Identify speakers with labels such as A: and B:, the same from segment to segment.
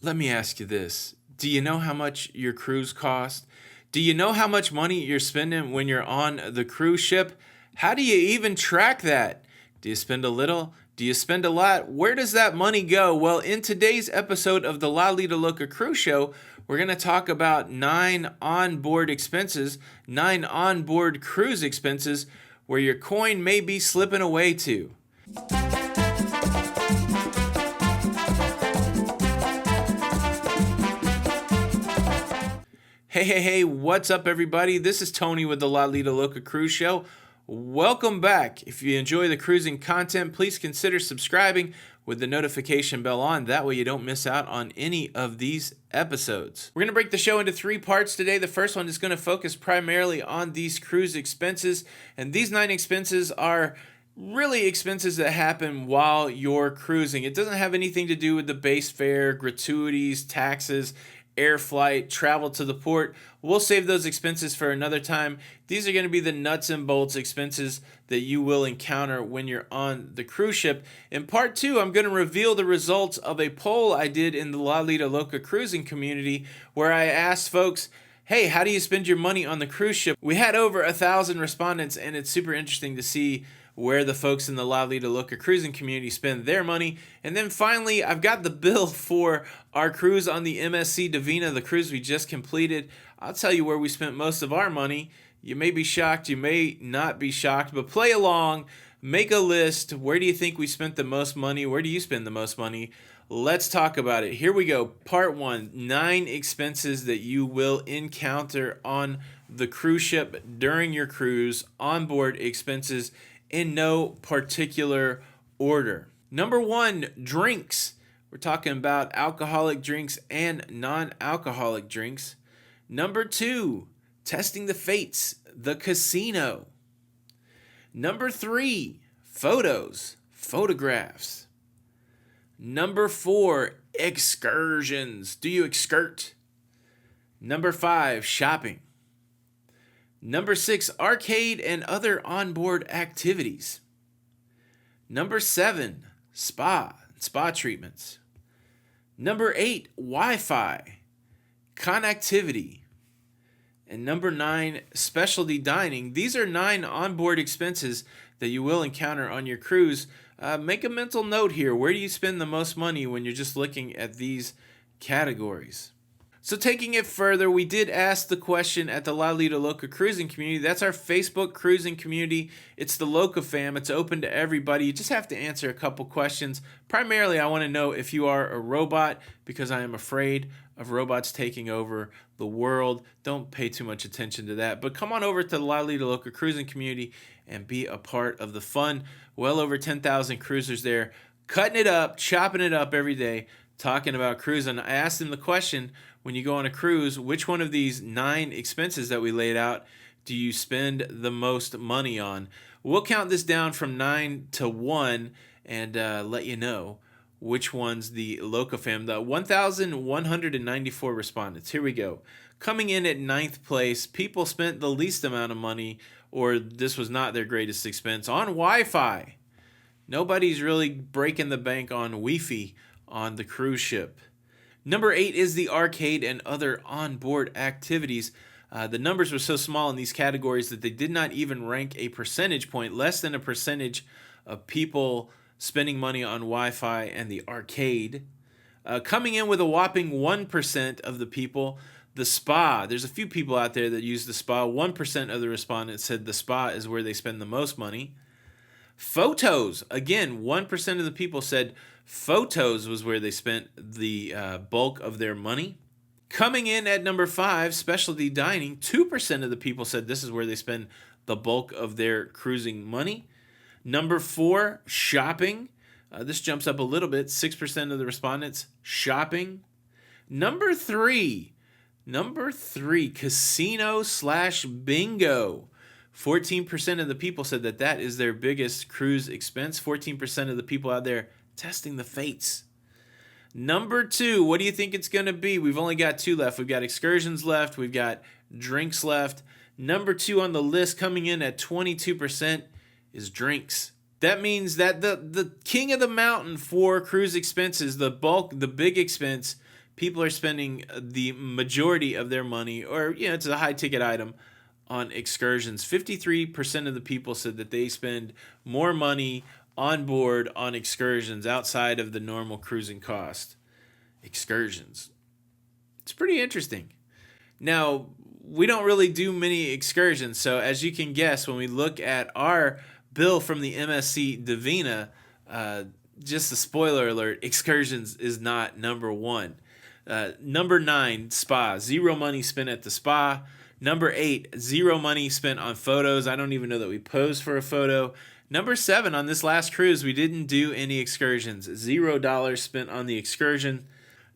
A: Let me ask you this. Do you know how much your cruise cost? Do you know how much money you're spending when you're on the cruise ship? How do you even track that? Do you spend a little? Do you spend a lot? Where does that money go? Well, in today's episode of the Lido Loca Cruise Show, we're going to talk about 9 onboard expenses, 9 onboard cruise expenses where your coin may be slipping away to. Hey, what's up, everybody? This is Tony with the Lido Loca Cruise Show. Welcome back. If you enjoy the cruising content, please consider subscribing with the notification bell on. That way you don't miss out on any of these episodes. We're going to break the show into 3 parts today. The first one is going to focus primarily on these cruise expenses. And these 9 expenses are really expenses that happen while you're cruising. It doesn't have anything to do with the base fare, gratuities, taxes, air flight, travel to the port. We'll save those expenses for another time. These are going to be the nuts and bolts expenses that you will encounter when you're on the cruise ship. In part 2, I'm going to reveal the results of a poll I did in the Lido Loca cruising community where I asked folks, hey, how do you spend your money on the cruise ship? We had over 1,000 respondents, and it's super interesting to see where the folks in the Lido Loca cruising community spend their money. And then finally, I've got the bill for our cruise on the MSC Divina, the cruise we just completed. I'll tell you where we spent most of our money. You may be shocked, you may not be shocked, but play along, make a list. Where do you think we spent the most money? Where do you spend the most money? Let's talk about it. Here we go. Part 1, 9 expenses that you will encounter on the cruise ship during your cruise, onboard expenses in no particular order. Number 1, drinks. We're talking about alcoholic drinks and non-alcoholic drinks. Number 2, testing the fates, the casino. Number 3, photographs. Number 4, excursions. Do you excurt? Number 5, shopping. Number 6, arcade and other onboard activities. Number 7, spa treatments. Number 8, Wi-Fi, connectivity. And number 9, specialty dining. These are 9 onboard expenses that you will encounter on your cruise. Make a mental note here. Where do you spend the most money when you're just looking at these categories? So taking it further, we did ask the question at the Lido Loca cruising community. That's our Facebook cruising community. It's the locafam. It's open to everybody. You just have to answer a couple questions. Primarily, I want to know if you are a robot, because I am afraid of robots taking over the world. Don't pay too much attention to that. But come on over to the Lido Loca cruising community and be a part of the fun. Well over 10,000 cruisers there, cutting it up, chopping it up every day, talking about cruising. I asked them the question, when you go on a cruise, which one of these 9 expenses that we laid out do you spend the most money on? We'll count this down from 9 to 1 and let you know which one's the locafam. The 1,194 respondents. Here we go. Coming in at 9th place, people spent the least amount of money, or this was not their greatest expense, on Wi-Fi. Nobody's really breaking the bank on Wi-Fi on the cruise ship. Number 8 is the arcade and other onboard activities. The numbers were so small in these categories that they did not even rank a percentage point, less than a percentage of people spending money on Wi-Fi and the arcade. Coming in with a whopping 1% of the people, the spa. There's a few people out there that use the spa. 1% of the respondents said the spa is where they spend the most money. Photos. Again, 1% of the people said photos was where they spent the bulk of their money. Coming in at number 5, specialty dining. 2% of the people said this is where they spend the bulk of their cruising money. Number 4, shopping. This jumps up a little bit. 6% of the respondents, shopping. Number 3, casino/bingo. 14% of the people said that is their biggest cruise expense. 14% of the people out there testing the fates. Number 2, what do you think it's going to be? We've only got 2 left. We've got excursions left. We've got drinks left. Number 2 on the list, coming in at 22%, is drinks. That means that the king of the mountain for cruise expenses, the bulk, the big expense, people are spending the majority of their money, or it's a high ticket item, on excursions. 53% of the people said that they spend more money on board on excursions outside of the normal cruising cost. Excursions. It's pretty interesting. Now, we don't really do many excursions, so as you can guess, when we look at our bill from the MSC Divina, just a spoiler alert, excursions is not number one. Number 9, spa. 0 money spent at the spa. Number 8, 0 money spent on photos. I don't even know that we posed for a photo. Number 7, on this last cruise, we didn't do any excursions. $0 spent on the excursion.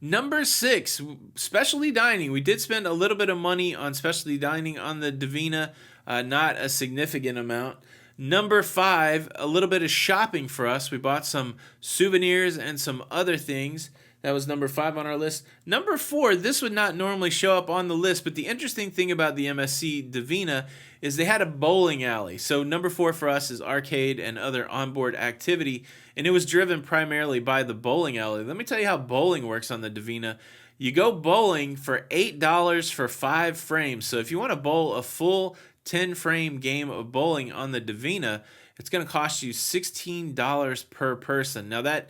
A: Number 6, specialty dining. We did spend a little bit of money on specialty dining on the Divina, not a significant amount. Number 5, a little bit of shopping for us. We bought some souvenirs and some other things. That was number 5 on our list. Number 4, this would not normally show up on the list, but the interesting thing about the MSC Divina is they had a bowling alley. So number 4 for us is arcade and other onboard activity, and it was driven primarily by the bowling alley. Let me tell you how bowling works on the Divina. You go bowling for $8 for 5 frames. So if you want to bowl a full 10-frame game of bowling on the Divina, it's going to cost you $16 per person. Now that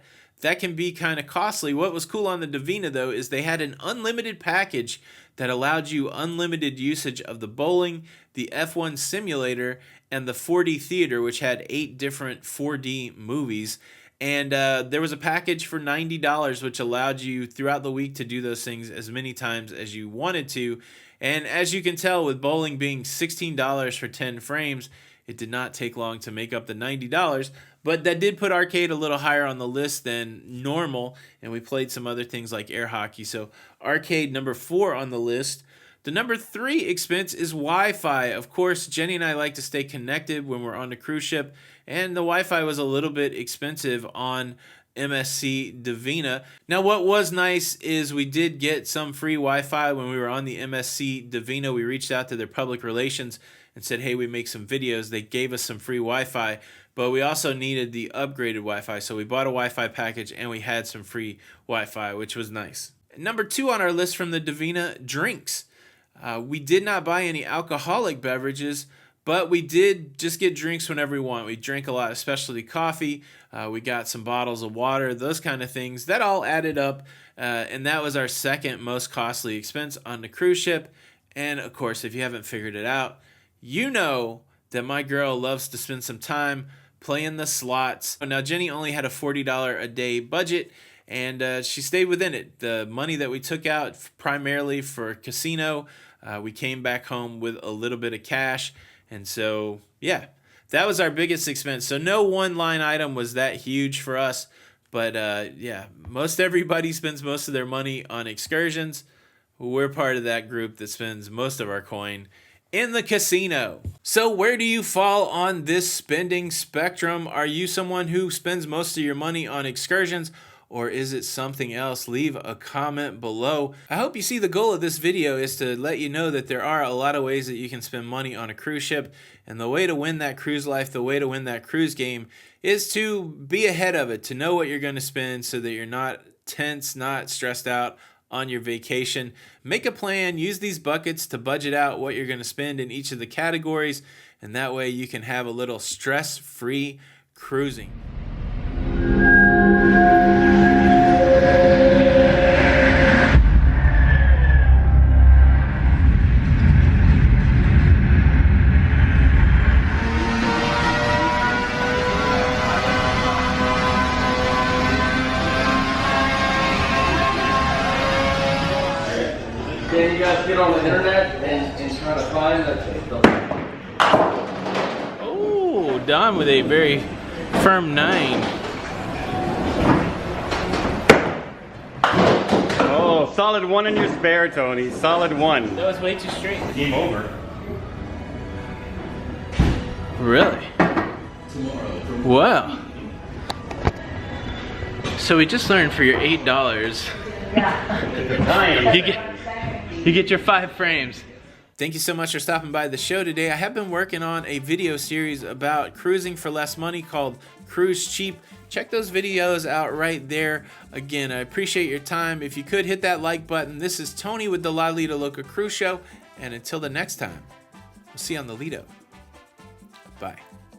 A: can be kind of costly. What was cool on the Divina, though, is they had an unlimited package that allowed you unlimited usage of the bowling, the F1 simulator, and the 4D theater, which had 8 different 4D movies. And there was a package for $90, which allowed you throughout the week to do those things as many times as you wanted to. And as you can tell, with bowling being $16 for 10 frames, it did not take long to make up the $90, but that did put arcade a little higher on the list than normal, and we played some other things like air hockey. So arcade, number 4 on the list. The number 3 expense is Wi-Fi. Of course, Jenny and I like to stay connected when we're on the cruise ship, and the Wi-Fi was a little bit expensive on MSC Divina. Now, what was nice is we did get some free Wi-Fi when we were on the MSC Divina. We reached out to their public relations and said, hey, we make some videos. They gave us some free Wi-Fi, but we also needed the upgraded Wi-Fi. So we bought a Wi-Fi package and we had some free Wi-Fi, which was nice. Number 2 on our list from the Divina, drinks. We did not buy any alcoholic beverages, but we did just get drinks whenever we want. We drank a lot of specialty coffee. We got some bottles of water, those kind of things. That all added up, and that was our second most costly expense on the cruise ship. And, of course, if you haven't figured it out, you know that my girl loves to spend some time playing the slots. Now, Jenny only had a $40 a day budget, and she stayed within it. The money that we took out primarily for casino, we came back home with a little bit of cash. And so, yeah, that was our biggest expense. So no one line item was that huge for us. But, yeah, most everybody spends most of their money on excursions. We're part of that group that spends most of our coin in the casino. So where do you fall on this spending spectrum? Are you someone who spends most of your money on excursions, or is it something else? Leave a comment below. I hope you see the goal of this video is to let you know that there are a lot of ways that you can spend money on a cruise ship, and the way to win that cruise life, the way to win that cruise game is to be ahead of it, to know what you're going to spend so that you're not tense, not stressed out on your vacation. Make a plan, use these buckets to budget out what you're going to spend in each of the categories, and that way you can have a little stress-free cruising.
B: Then you guys get on the internet and try to find the...
A: Oh, Don with a very firm 9.
C: Oh, solid 1 in your spare, Tony. Solid 1.
A: That was way too straight.
C: Game over.
A: Really? Wow. So we just learned for your $8, you get your 5 frames. Thank you so much for stopping by the show today. I have been working on a video series about cruising for less money called Cruise Cheap. Check those videos out right there. Again, I appreciate your time. If you could hit that like button. This is Tony with the Lido Loca Cruise Show. And until the next time, we'll see you on the Lido. Bye.